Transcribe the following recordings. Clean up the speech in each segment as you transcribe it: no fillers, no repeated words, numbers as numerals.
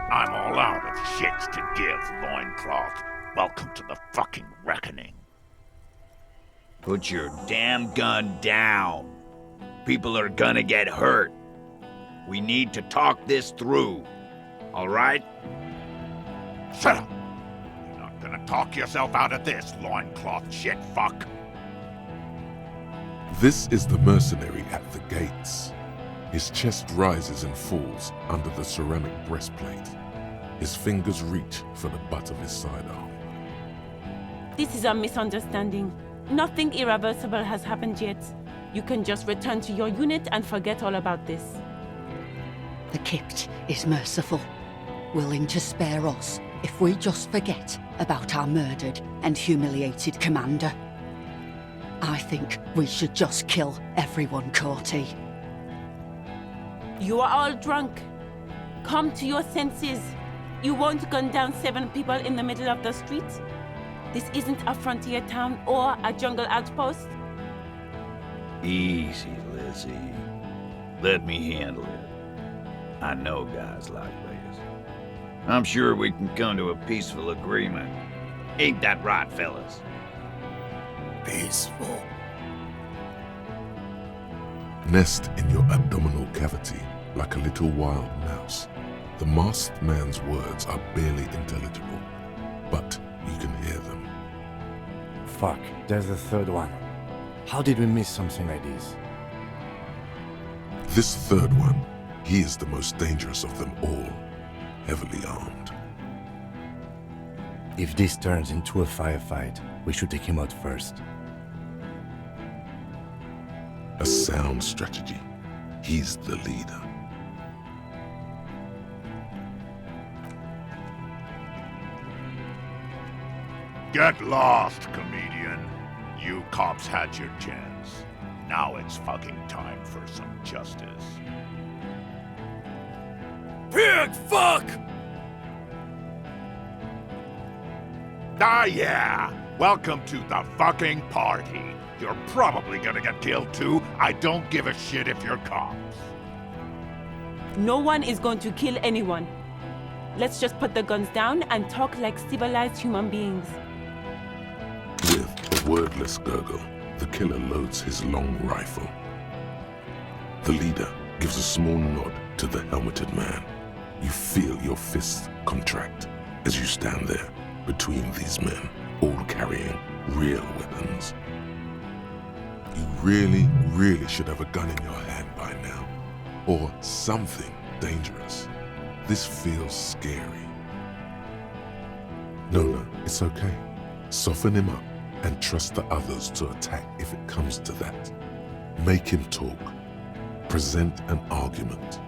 I'm all out of shits to give, loincloth. Welcome to the fucking reckoning. Put your damn gun down. People are gonna get hurt. We need to talk this through. All right? Shut up! You're not gonna talk yourself out of this, loincloth shit fuck. This is the mercenary at the gates. His chest rises and falls under the ceramic breastplate. His fingers reach for the butt of his sidearm. This is a misunderstanding. Nothing irreversible has happened yet. You can just return to your unit and forget all about this. The Kipt is merciful, willing to spare us if we just forget about our murdered and humiliated commander. I think we should just kill everyone, Courty. You are all drunk. Come to your senses. You won't gun down 7 people in the middle of the street. This isn't a frontier town or a jungle outpost. Easy, Lizzie. Let me handle it. I know guys like this. I'm sure we can come to a peaceful agreement. Ain't that right, fellas? Peaceful. Nest in your abdominal cavity like a little wild mouse. The masked man's words are barely intelligible, but you can hear them. Fuck, there's a third one. How did we miss something like this? This third one, he is the most dangerous of them all, heavily armed. If this turns into a firefight, we should take him out first. A sound strategy. He's the leader. Get lost, comedian. You cops had your chance. Now it's fucking time for some justice. Pig fuck! Ah, yeah! Welcome to the fucking party. You're probably gonna get killed too. I don't give a shit if you're cops. No one is going to kill anyone. Let's just put the guns down and talk like civilized human beings. With a wordless gurgle, the killer loads his long rifle. The leader gives a small nod to the helmeted man. You feel your fists contract as you stand there between these men, all carrying real weapons. You really should have a gun in your hand by now. Or something dangerous. This feels scary. No, it's okay. Soften him up and trust the others to attack if it comes to that. Make him talk. Present an argument.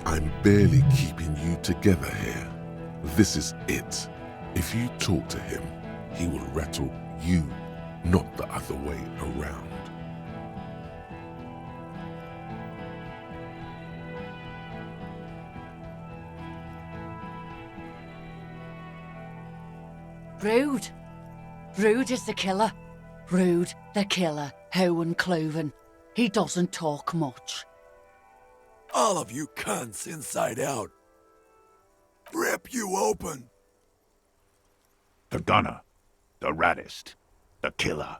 I'm barely keeping you together here. This is it. If you talk to him, he will rattle you, not the other way around. Rude. Rude is the killer. Rude, the killer, Hohen Cloven. He doesn't talk much. All of you cunts inside out. Rip you open. The gunner. The raddest. The killer.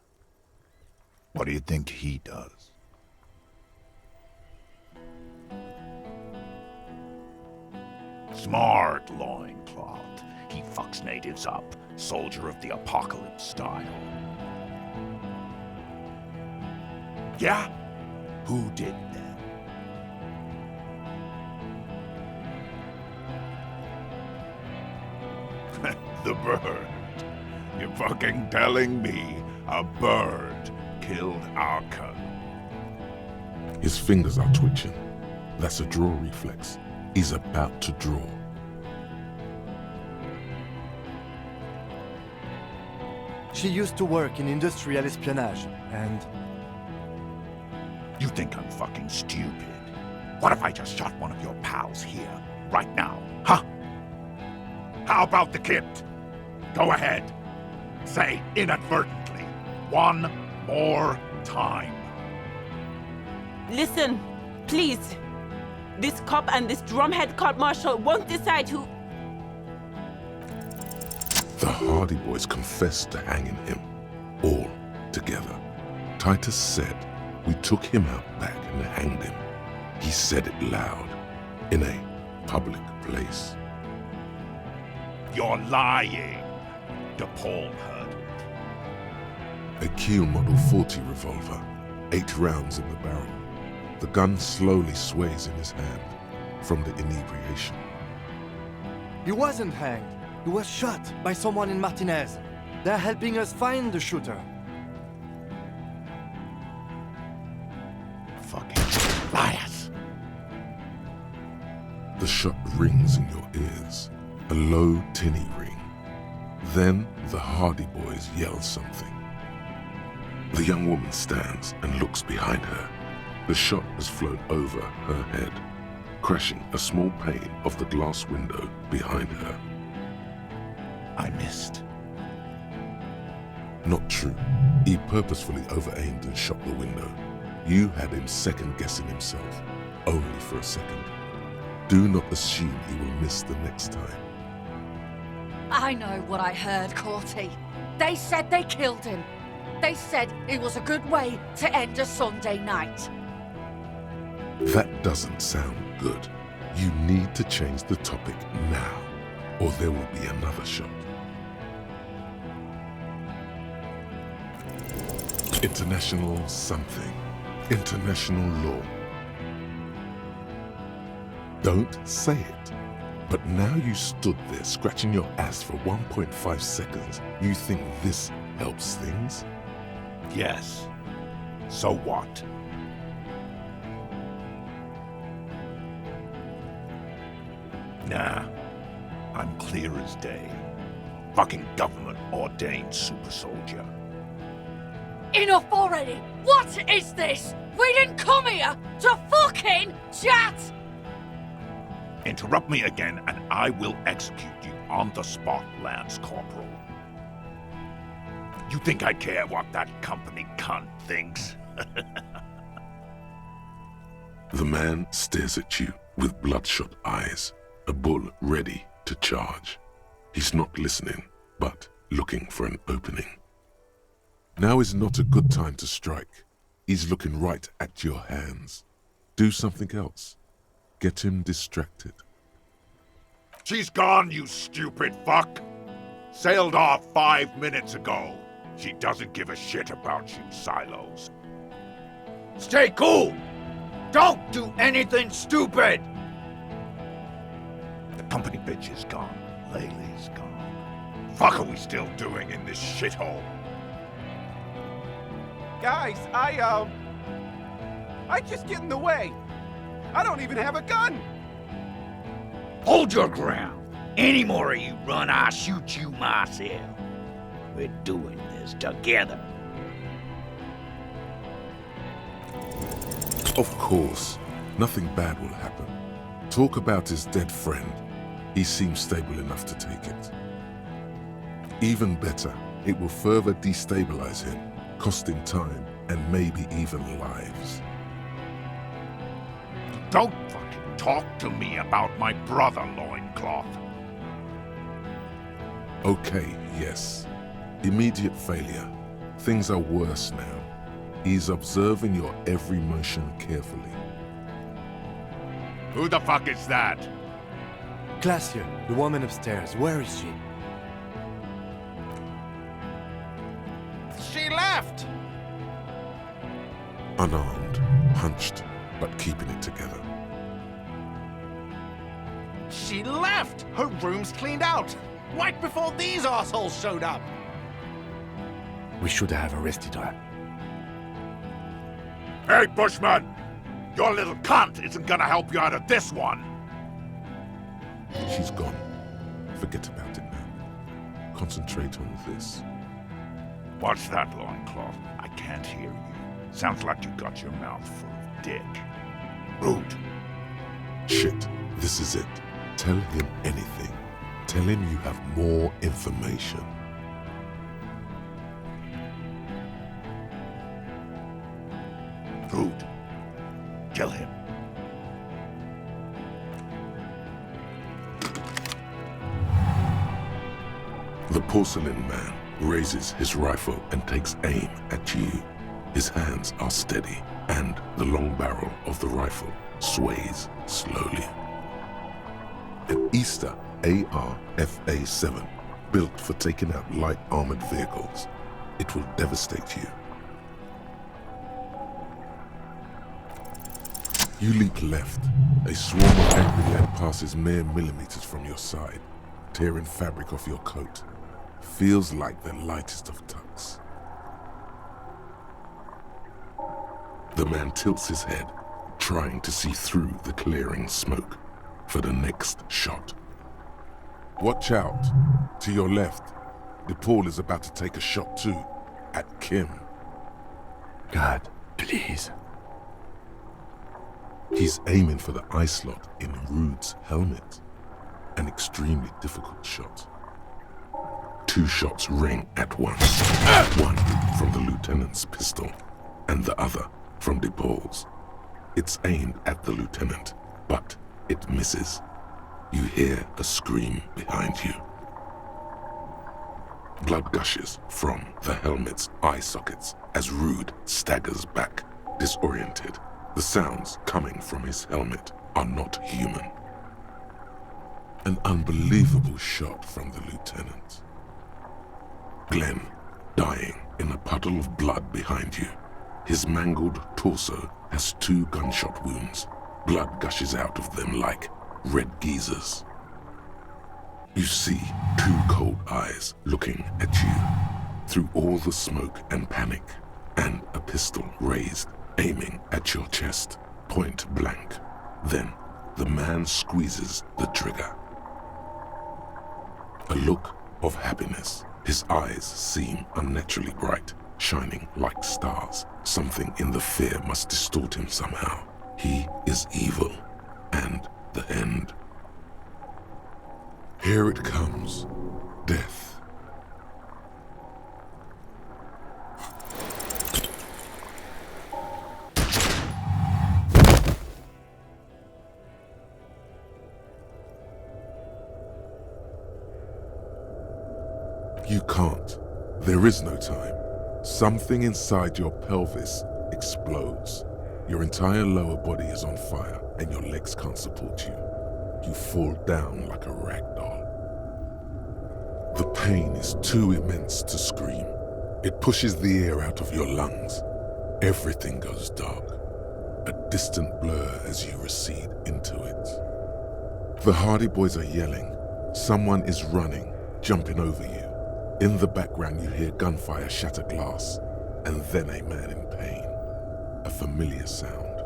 What do you think he does? Smart, loincloth. He fucks natives up. Soldier of the apocalypse style. Yeah? Who did then? The bird. You're fucking telling me a bird killed our colonel? His fingers are twitching. That's a draw reflex. He's about to draw. She used to work in industrial espionage, and... You think I'm fucking stupid? What if I just shot one of your pals here, right now, huh? How about the kid? Go ahead. Say inadvertently. One more time. Listen, please. This cop and this drumhead cop marshal won't decide who... The Hardy Boys confessed to hanging him, all together. Titus said, "We took him out back and hanged him." He said it loud, in a public place. You're lying, DePaul heard it. A Kiel Model 40 revolver, 8 rounds in the barrel. The gun slowly sways in his hand from the inebriation. He wasn't hanged. He was shot by someone in Martinez. They're helping us find the shooter. Fucking liars. The shot rings in your ears, a low, tinny ring. Then the Hardy Boys yell something. The young woman stands and looks behind her. The shot has flown over her head, crashing a small pane of the glass window behind her. I missed. Not true. He purposefully over-aimed and shot the window. You had him second-guessing himself, only for a second. Do not assume he will miss the next time. I know what I heard, Corty. They said they killed him. They said it was a good way to end a Sunday night. That doesn't sound good. You need to change the topic now, or there will be another shot. International something. International law. Don't say it. But now you stood there scratching your ass for 1.5 seconds. You think this helps things? Yes. So what? Nah. I'm clear as day. Fucking government-ordained super soldier. Enough already! What is this? We didn't come here to fucking chat! Interrupt me again and I will execute you on the spot, Lance Corporal. You think I care what that company cunt thinks? The man stares at you with bloodshot eyes, a bull ready to charge. He's not listening, but looking for an opening. Now is not a good time to strike. He's looking right at your hands. Do something else. Get him distracted. She's gone, you stupid fuck! Sailed off 5 minutes ago. She doesn't give a shit about you, Silos. Stay cool! Don't do anything stupid! The company bitch is gone. Laylee's gone. Fuck are we still doing in this shithole? Guys, I just get in the way. I don't even have a gun. Hold your ground. Any more of you run, I'll shoot you myself. We're doing this together. Of course, nothing bad will happen. Talk about his dead friend. He seems stable enough to take it. Even better, it will further destabilize him, costing time and maybe even lives. Don't fucking talk to me about my brother, Loincloth. Okay, yes. Immediate failure. Things are worse now. He's observing your every motion carefully. Who the fuck is that? Glacier, the woman upstairs, where is she? She left. Unarmed, hunched, but keeping it together. She left. Her room's cleaned out. Right before these assholes showed up. We should have arrested her. Hey, Bushman! Your little cunt isn't gonna help you out of this one! She's gone. Forget about it now. Concentrate on this. What's that, Loincloth? I can't hear you. Sounds like you got your mouth full of dick. Rude. Shit, this is it. Tell him anything. Tell him you have more information. Rude. Kill him. The porcelain man raises his rifle and takes aim at you. His hands are steady, and the long barrel of the rifle sways slowly. An Easter AR-FA-7, built for taking out light armored vehicles. It will devastate you. You leap left. A swarm of angry lead passes mere millimeters from your side, tearing fabric off your coat. Feels like the lightest of tucks. The man tilts his head, trying to see through the clearing smoke for the next shot. Watch out. To your left, DePaul is about to take a shot too, at Kim. God, please. He's aiming for the eye slot in Rude's helmet. An extremely difficult shot. 2 shots ring at once. One from the lieutenant's pistol, and the other from DePaul's. It's aimed at the lieutenant, but it misses. You hear a scream behind you. Blood gushes from the helmet's eye sockets as Rude staggers back, disoriented. The sounds coming from his helmet are not human. An unbelievable shot from the lieutenant. Glenn, dying in a puddle of blood behind you. His mangled torso has 2 gunshot wounds. Blood gushes out of them like red geysers. You see 2 cold eyes looking at you through all the smoke and panic, and a pistol raised, aiming at your chest, point blank. Then the man squeezes the trigger. A look of happiness. His eyes seem unnaturally bright, shining like stars. Something in the fear must distort him somehow. He is evil, and the end. Here it comes. Death. You can't. There is no time. Something inside your pelvis explodes. Your entire lower body is on fire, and your legs can't support you. You fall down like a rag doll. The pain is too immense to scream. It pushes the air out of your lungs. Everything goes dark, a distant blur as you recede into it. The Hardy Boys are yelling. Someone is running, jumping over you. In the background you hear gunfire shatter glass, and then a man in pain. A familiar sound.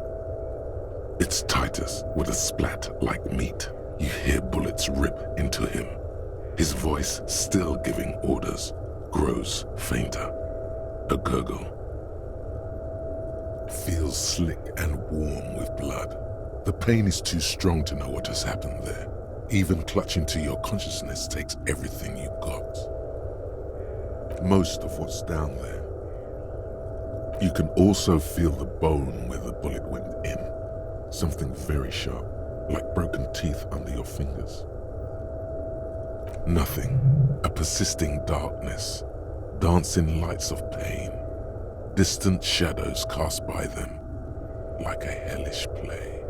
It's Titus with a splat like meat. You hear bullets rip into him. His voice, still giving orders, grows fainter. A gurgle. Feels slick and warm with blood. The pain is too strong to know what has happened there. Even clutching to your consciousness takes everything you got. Most of what's down there. You can also feel the bone where the bullet went in. Something very sharp, like broken teeth under your fingers. Nothing. A persisting darkness. Dancing lights of pain. Distant shadows cast by them, like a hellish play.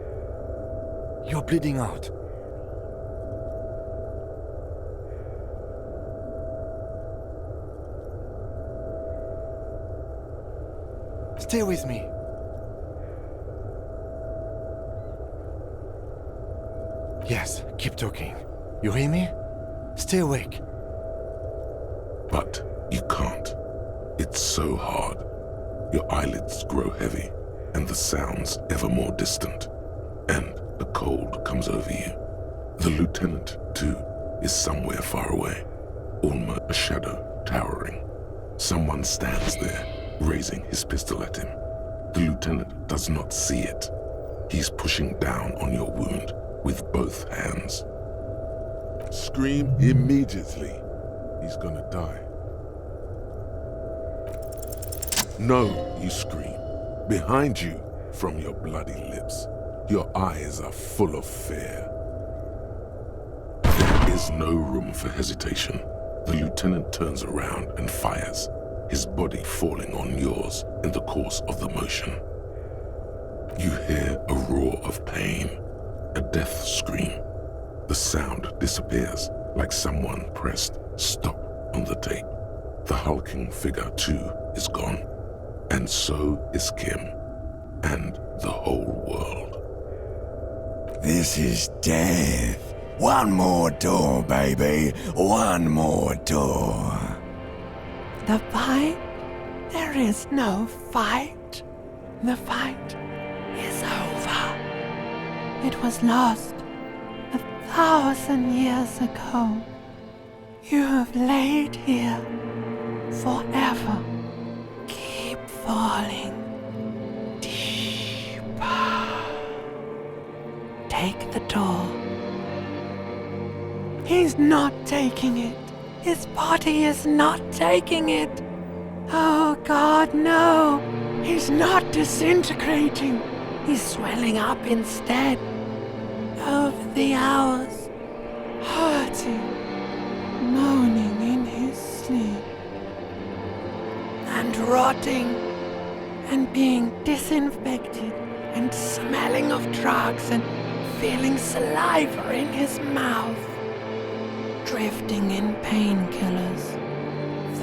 You're bleeding out. Stay with me. Yes, keep talking. You hear me? Stay awake. But you can't. It's so hard. Your eyelids grow heavy, and the sounds ever more distant. And a cold comes over you. The lieutenant, too, is somewhere far away. Almost a shadow towering. Someone stands there, raising his pistol at him. The lieutenant does not see it. He's pushing down on your wound with both hands. Scream immediately. He's gonna die. No, you scream. Behind you, from your bloody lips, your eyes are full of fear. There is no room for hesitation. The lieutenant turns around and fires, his body falling on yours in the course of the motion. You hear a roar of pain, a death scream. The sound disappears like someone pressed stop on the tape. The hulking figure too is gone, and so is Kim, and the whole world. This is death. One more door, baby. One more door. The fight? There is no fight. The fight is over. It was lost 1,000 years ago. You have laid here forever. Keep falling deeper. Take the door. He's not taking it. His body is not taking it. Oh God, no. He's not disintegrating. He's swelling up instead. Over the hours, hurting, moaning in his sleep, and rotting, and being disinfected, and smelling of drugs, and feeling saliva in his mouth, drifting in painkillers,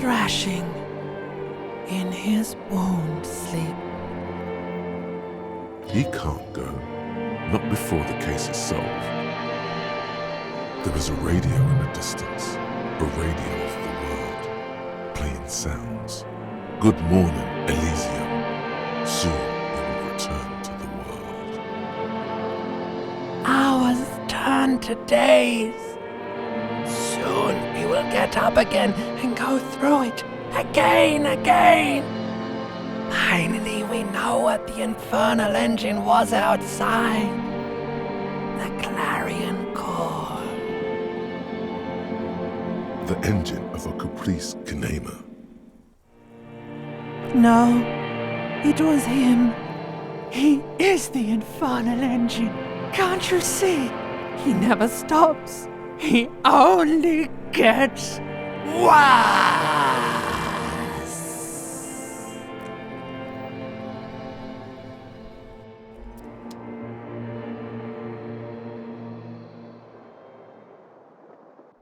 thrashing in his wound sleep. He can't go, not before the case is solved. There is a radio in the distance, a radio of the world, playing sounds. Good morning, Elysium. Soon he will return to the world. Hours turn to days. Soon we will get up again and go through it again. Finally, we know what the infernal engine was outside. The clarion call. The engine of a Caprice Kinema. No, it was him. He is the infernal engine. Can't you see? He never stops. He only gets worse.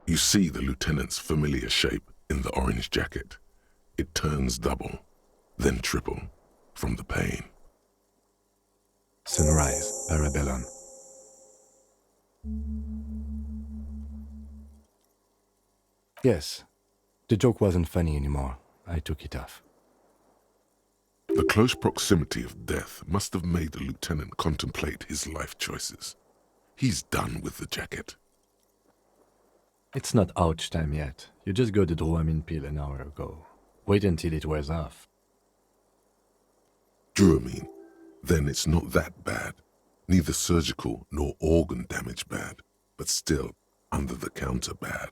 You see the lieutenant's familiar shape in the orange jacket. It turns double, then triple, from the pain. Sunrise, Parabellum. Yes, the joke wasn't funny anymore. I took it off. The close proximity of death must have made the lieutenant contemplate his life choices. He's done with the jacket. It's not ouch time yet. You just got the Dramamine pill an hour ago. Wait until it wears off. Dramamine? Then it's not that bad. Neither surgical nor organ damage bad, but still under the counter bad.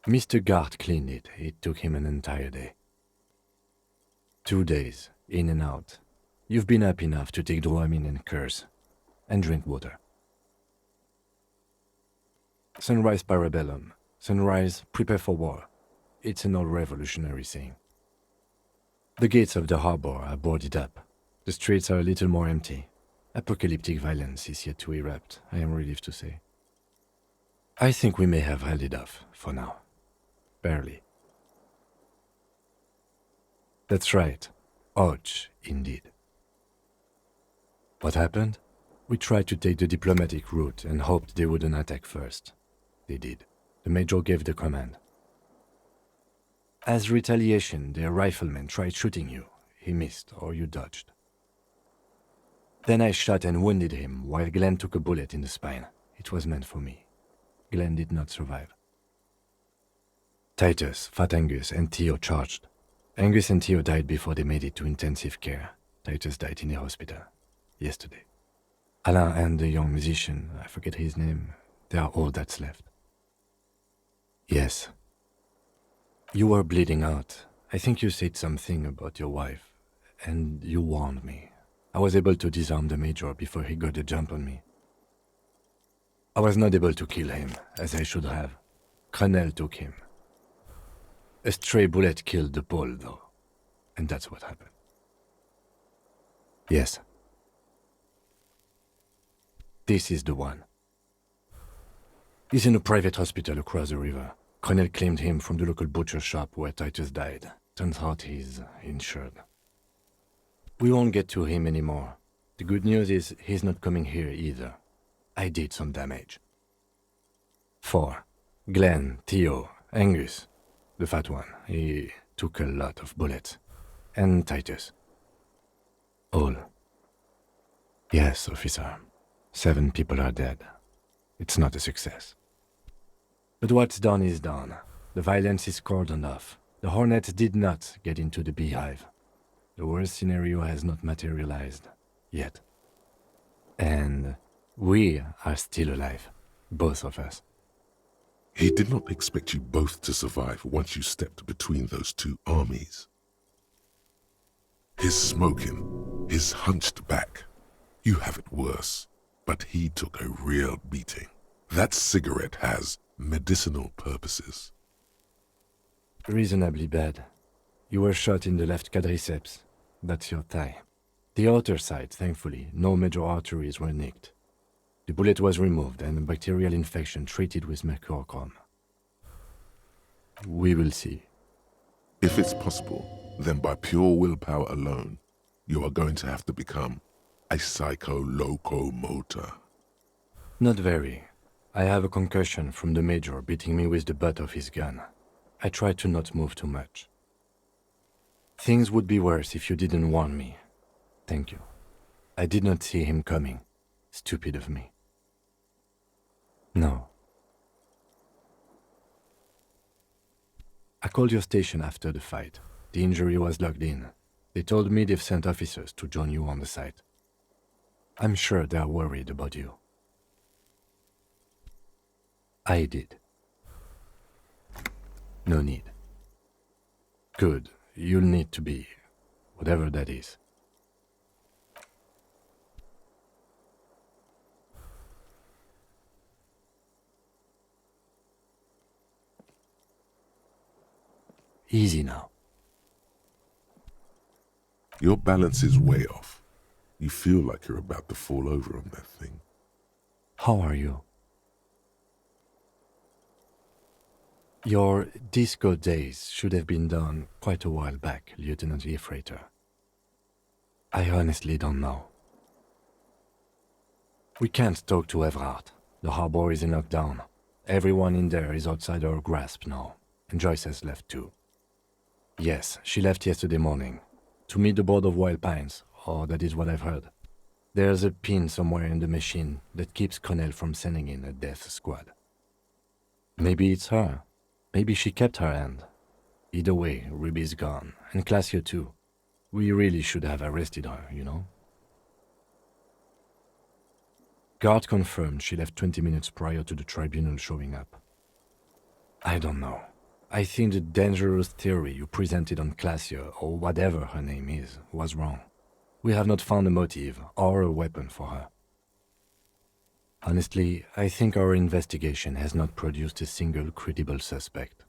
Mr. Gart cleaned it. It took him an entire day. 2 days, in and out. You've been up enough to take Dramamine and curse, and drink water. Sunrise, Parabellum. Sunrise, prepare for war. It's an old revolutionary saying. The gates of the harbor are boarded up. The streets are a little more empty. Apocalyptic violence is yet to erupt, I am relieved to say. I think we may have held it off, for now. Barely. That's right. Ouch, indeed. What happened? We tried to take the diplomatic route and hoped they wouldn't attack first. They did. The major gave the command. As retaliation, their rifleman tried shooting you. He missed, or you dodged. Then I shot and wounded him, while Glenn took a bullet in the spine. It was meant for me. Glenn did not survive. Titus, Fat Angus, and Theo charged. Angus and Theo died before they made it to intensive care. Titus died in a hospital. Yesterday. Alain and the young musician, I forget his name, they are all that's left. Yes. You were bleeding out. I think you said something about your wife, and you warned me. I was able to disarm the major before he got a jump on me. I was not able to kill him, as I should have. Cronel took him. A stray bullet killed the Pole, though. And that's what happened. Yes. This is the one. He's in a private hospital across the river. Cronel claimed him from the local butcher shop where Titus died. Turns out he's insured. We won't get to him anymore. The good news is he's not coming here either. I did some damage. 4. Glenn, Theo, Angus. The fat one. He took a lot of bullets. And Titus. All. Yes, officer. 7 people are dead. It's not a success. But what's done is done. The violence is cordoned off. The Hornets did not get into the beehive. The worst scenario has not materialized. Yet. And we are still alive. Both of us. He did not expect you both to survive once you stepped between those two armies. His smoking, his hunched back. You have it worse, but he took a real beating. That cigarette has medicinal purposes. Reasonably bad. You were shot in the left quadriceps. That's your thigh. The outer side, thankfully, no major arteries were nicked. The bullet was removed and a bacterial infection treated with mercurochrome. We will see. If it's possible, then by pure willpower alone, you are going to have to become a psycho-locomotor. Not very. I have a concussion from the major beating me with the butt of his gun. I tried to not move too much. Things would be worse if you didn't warn me. Thank you. I did not see him coming. Stupid of me. No. I called your station after the fight. The injury was logged in. They told me they've sent officers to join you on the site. I'm sure they're worried about you. I did. No need. Good. You'll need to be. Whatever that is. Easy now. Your balance is way off. You feel like you're about to fall over on that thing. How are you? Your disco days should have been done quite a while back, Lieutenant Freighter. I honestly don't know. We can't talk to Everhart. The harbor is in lockdown. Everyone in there is outside our grasp now, and Joyce has left too. Yes, she left yesterday morning. To meet the board of Wild Pines, or that is what I've heard. There's a pin somewhere in the machine that keeps Cronel from sending in a death squad. Maybe it's her. Maybe she kept her hand. Either way, Ruby's gone, and Classio too. We really should have arrested her, you know? Guard confirmed she left 20 minutes prior to the tribunal showing up. I don't know. I think the dangerous theory you presented on Classio, or whatever her name is, was wrong. We have not found a motive or a weapon for her. Honestly, I think our investigation has not produced a single credible suspect.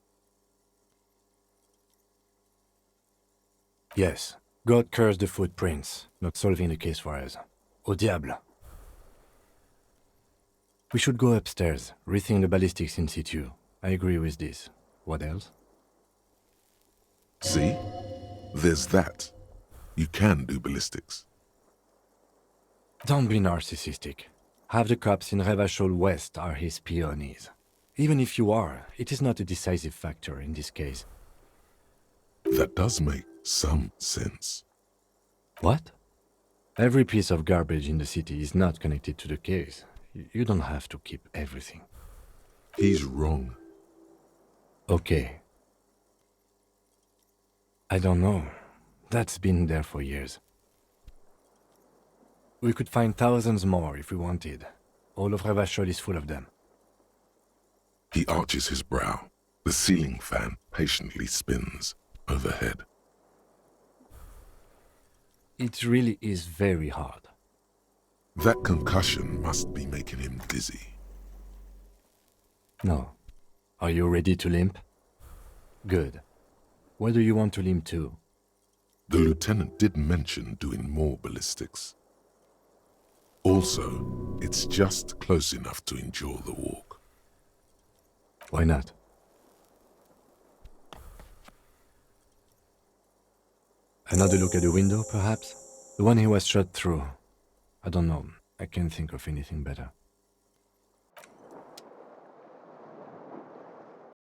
Yes, God curse the footprints, not solving the case for us. Au diable! We should go upstairs, rethink the ballistics in situ. I agree with this. What else? See? There's that. You can do ballistics. Don't be narcissistic. Half the cops in Revachol West are his peonies. Even if you are, it is not a decisive factor in this case. That does make some sense. What? Every piece of garbage in the city is not connected to the case. You don't have to keep everything. He's wrong. Okay. I don't know. That's been there for years. We could find thousands more if we wanted. All of Revachol is full of them. He arches his brow. The ceiling fan patiently spins overhead. It really is very hard. That concussion must be making him dizzy. No. Are you ready to limp? Good. Where do you want to limp to? The lieutenant did mention doing more ballistics. Also, it's just close enough to endure the walk. Why not? Another look at the window, perhaps? The one he was shot through. I don't know. I can't think of anything better.